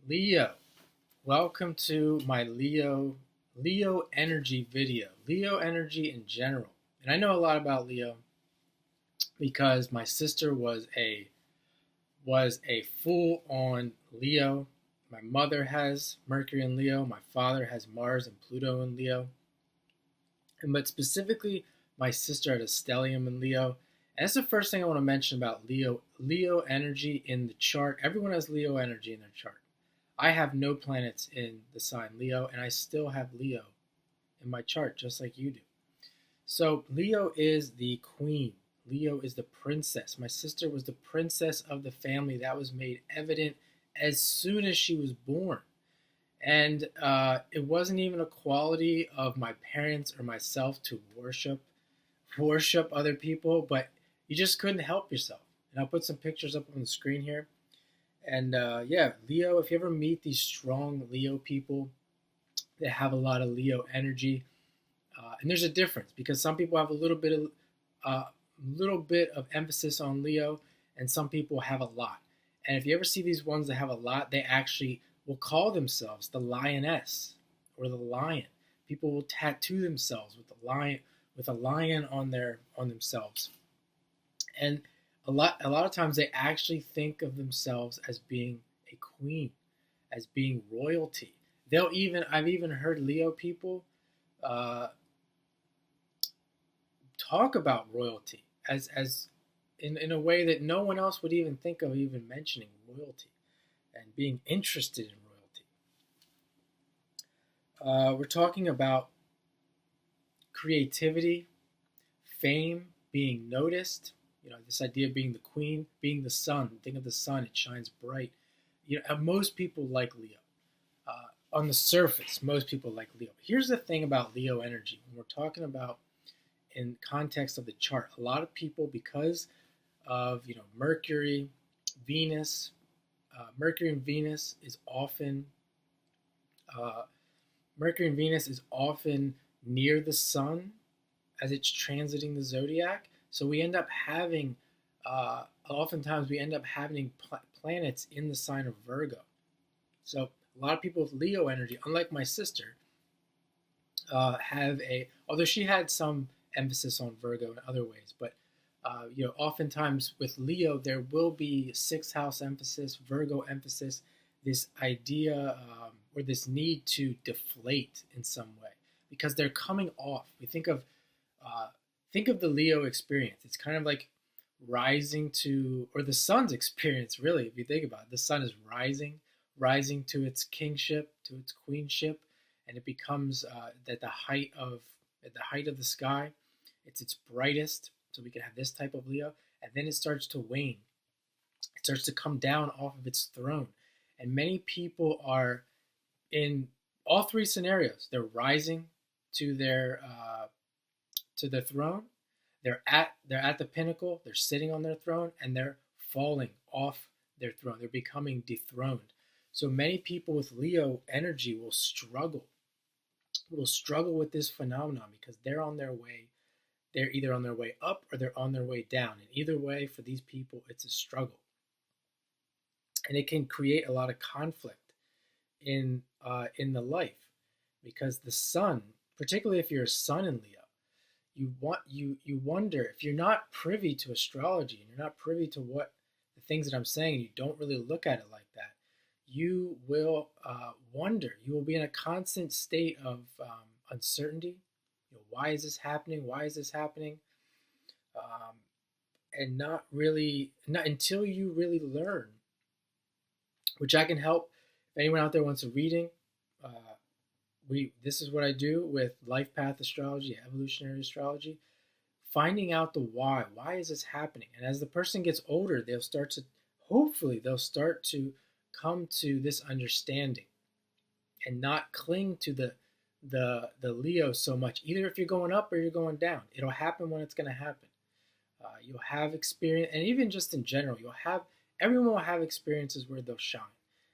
Leo, welcome to my Leo energy video. Leo energy in general. And I know a lot about Leo because my sister was a full on Leo. My mother has Mercury in Leo, my father has Mars and Pluto in Leo. But specifically my sister had a stellium in Leo. And that's the first thing I want to mention about Leo energy in the chart. Everyone has Leo energy in their chart. I have no planets in the sign Leo, and I still have Leo in my chart, just like you do. So, Leo is the queen. Leo is the princess. My sister was the princess of the family. That was made evident as soon as she was born. And it wasn't even a quality of my parents or myself to worship other people, but you just couldn't help yourself. And I'll put some pictures up on the screen here. And yeah, Leo, if you ever meet these strong Leo people that have a lot of Leo energy, and there's a difference because some people have a little bit of emphasis on Leo, and some people have a lot. And if you ever see these ones that have a lot, they actually will call themselves the lioness or the lion. People will tattoo themselves with a lion on themselves. And a lot of times they actually think of themselves as being a queen, as being royalty. I've even heard Leo people uh, talk about royalty as in a way that no one else would even think of even mentioning royalty and being interested in royalty. We're talking about creativity, fame, being noticed. This idea of being the queen, being the sun. Think of the sun; it shines bright. Most people like Leo. On the surface, most people like Leo. Here's the thing about Leo energy. When we're talking about in context of the chart, a lot of people, because of Mercury, Venus, Mercury and Venus is often uh, Mercury and Venus is often near the sun as it's transiting the zodiac. So we end up having, oftentimes we end up having planets in the sign of Virgo. So a lot of people with Leo energy, unlike my sister, although she had some emphasis on Virgo in other ways, but oftentimes with Leo there will be sixth house emphasis, Virgo emphasis, this idea or this need to deflate in some way because they're coming off. We think of the Leo experience. It's kind of like rising to, or the sun's experience, really, if you think about it. The sun is rising to its kingship, to its queenship, and it becomes at the height of the sky. It's its brightest, so we can have this type of Leo, and then it starts to wane. It starts to come down off of its throne, and many people are in all three scenarios. They're rising to their throne. They're at the pinnacle. They're sitting on their throne, and they're falling off their throne. They're becoming dethroned. So many people with Leo energy will struggle with this phenomenon because they're on their way. They're either on their way up or they're on their way down. And either way, for these people, it's a struggle, and it can create a lot of conflict in the life because the sun, particularly if you're a sun in Leo, you wonder if you're not privy to astrology and you're not privy to what the things that I'm saying, and you don't really look at it like that. You will wonder. You will be in a constant state of uncertainty. Why is this happening? Why is this happening? Um, and not until you really learn, which I can help. If anyone out there wants a reading, uh, this is what I do with life path astrology, evolutionary astrology, finding out the why. Why is this happening? And as the person gets older, hopefully they'll start to come to this understanding and not cling to the Leo so much. Either if you're going up or you're going down, it'll happen when it's going to happen. You'll have experience, and even just in general, everyone will have experiences where they'll shine,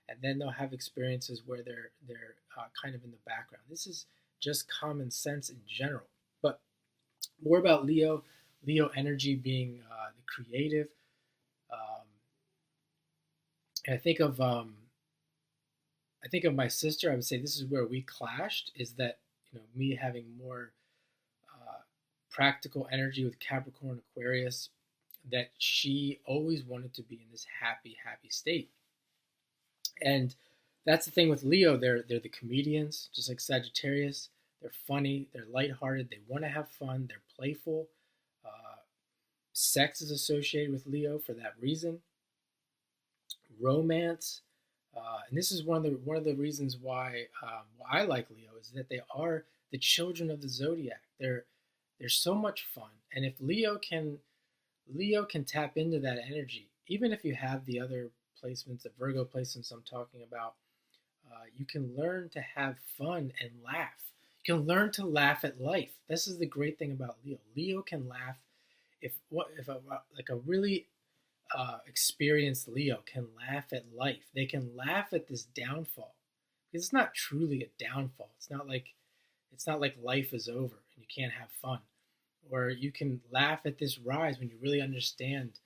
and then they'll have experiences where they're kind of in the background. This is just common sense in general. But more about Leo energy being the creative. And I think of I think of my sister, I would say this is where we clashed, is that, me having more uh, practical energy with Capricorn Aquarius, that she always wanted to be in this happy, happy state. And that's the thing with Leo. They're the comedians, just like Sagittarius. They're funny. They're lighthearted. They want to have fun. They're playful. Uh, Sex is associated with Leo for that reason. Romance, and this is one of the reasons why I like Leo, is that they are the children of the zodiac. They're so much fun, and if Leo can tap into that energy, even if you have the other placements, the Virgo placements I'm talking about, you can learn to have fun and laugh. You can learn to laugh at life. This is the great thing about Leo. Leo can laugh if like a really experienced Leo can laugh at life. They can laugh at this downfall because it's not truly a downfall. It's not like life is over and you can't have fun. Or you can laugh at this rise when you really understand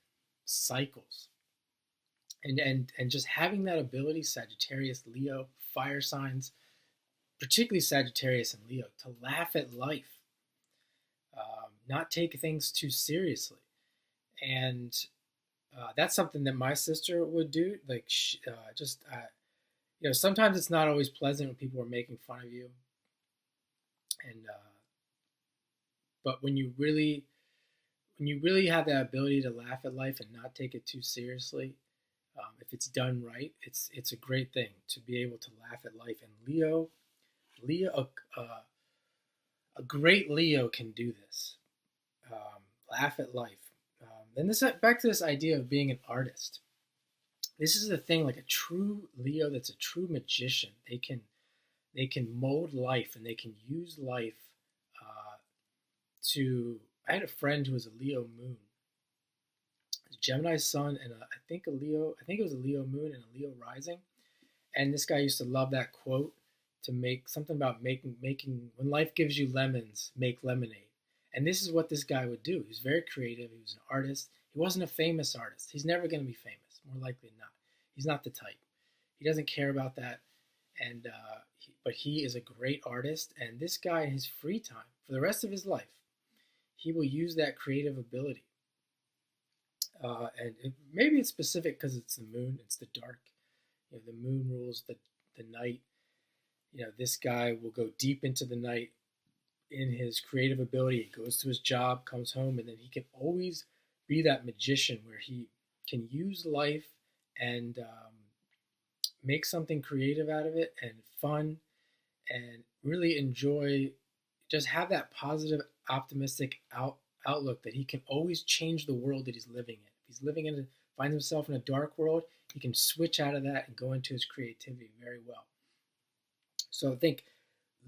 cycles. And just having that ability, Sagittarius, Leo, fire signs, particularly Sagittarius and Leo, to laugh at life, not take things too seriously. And that's something that my sister would do. Like, sometimes it's not always pleasant when people are making fun of you. And but when you really have that ability to laugh at life and not take it too seriously, if it's done right, it's a great thing to be able to laugh at life. And Leo, a great Leo can do this. Laugh at life. And this back to this idea of being an artist. This is the thing, like a true Leo that's a true magician. They can mold life and they can use life to. I had a friend who was a Leo moon, a Gemini sun, and I think a Leo. I think it was a Leo moon and a Leo rising. And this guy used to love that quote to make something about making when life gives you lemons, make lemonade. And this is what this guy would do. He was very creative. He was an artist. He wasn't a famous artist. He's never going to be famous, more likely than not. He's not the type. He doesn't care about that. And but he is a great artist. And this guy, in his free time, for the rest of his life, he will use that creative ability. Maybe it's specific because it's the moon. It's the dark. The moon rules the night. This guy will go deep into the night in his creative ability. He goes to his job, comes home, and then he can always be that magician where he can use life and make something creative out of it and fun and really enjoy, just have that positive, optimistic outlook that he can always change the world that he's living in. If he's finds himself in a dark world, he can switch out of that and go into his creativity very well. So I think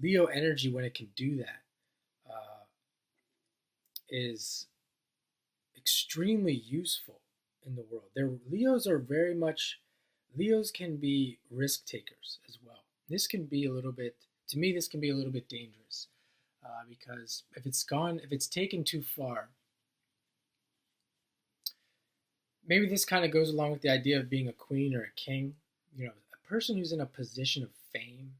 Leo energy, when it can do that, is extremely useful in the world. Leos can be risk takers as well. This can be a little bit, to me, this can be a little bit dangerous because if it's taken too far, maybe this kind of goes along with the idea of being a queen or a king. A person who's in a position of fame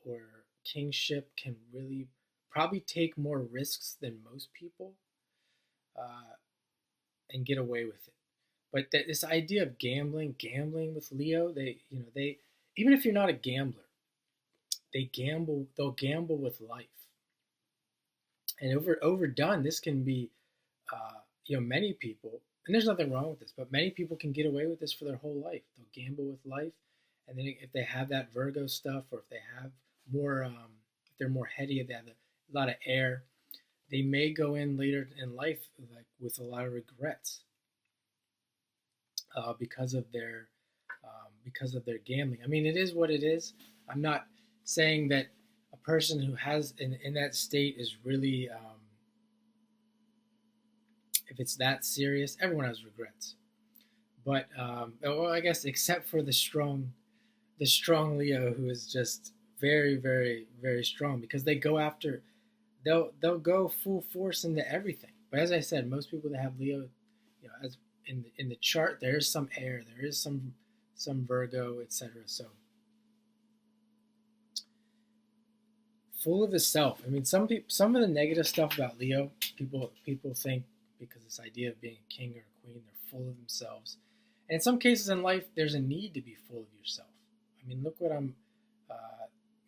or kingship can really probably take more risks than most people and get away with it. But this idea of gambling with Leo, they even if you're not a gambler, they'll gamble with life. And overdone, this can be, many people, and there's nothing wrong with this, but many people can get away with this for their whole life. They'll gamble with life, and then if they have that Virgo stuff, or if they have more, if they're more heady, if they have a lot of air, they may go in later in life like with a lot of regrets because of their gambling. I mean, it is what it is. I'm not saying that a person who has in that state is really if it's that serious. Everyone has regrets, but well, I guess except for the strong Leo, who is just very, very, very strong, because they'll go full force into everything. But as I said, most people that have Leo, as in the chart, there is some air, there is some Virgo, etc. So full of himself. I mean, some of the negative stuff about Leo, people think because this idea of being a king or a queen, they're full of themselves. And in some cases in life, there's a need to be full of yourself. I mean, look what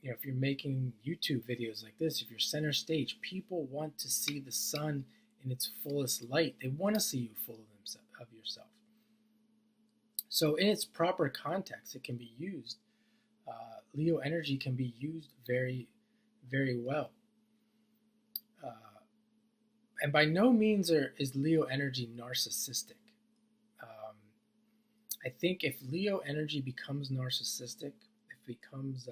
if you're making YouTube videos like this, if you're center stage, people want to see the sun in its fullest light. They want to see you full of yourself. So in its proper context, it can be used. Leo energy can be used very, very well. And by no means is Leo energy narcissistic. I think if Leo energy becomes narcissistic, if it becomes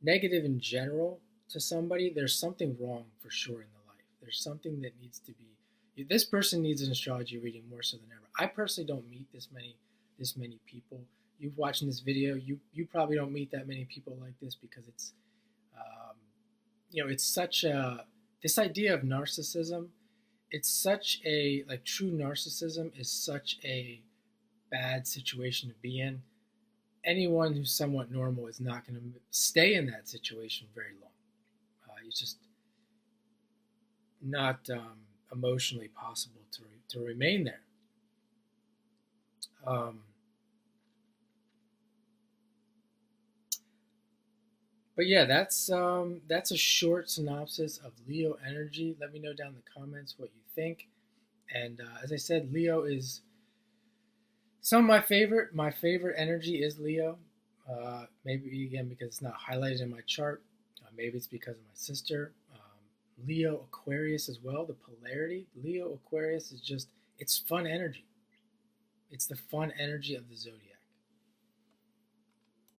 negative in general to somebody, there's something wrong for sure in the life. There's something that needs to be. This person needs an astrology reading more so than ever. I personally don't meet this many people. You've watching this video, you probably don't meet that many people like this because it's it's such a this idea of narcissism. It's such a true narcissism is such a bad situation to be in. Anyone who's somewhat normal is not going to stay in that situation very long. It's just not emotionally possible to remain there. But yeah, that's a short synopsis of Leo energy. Let me know down in the comments what you think. And as I said, Leo is some of my favorite. My favorite energy is Leo. Maybe again because it's not highlighted in my chart. Maybe it's because of my sister. Leo Aquarius as well. The polarity. Leo Aquarius is just it's fun energy. It's the fun energy of the zodiac.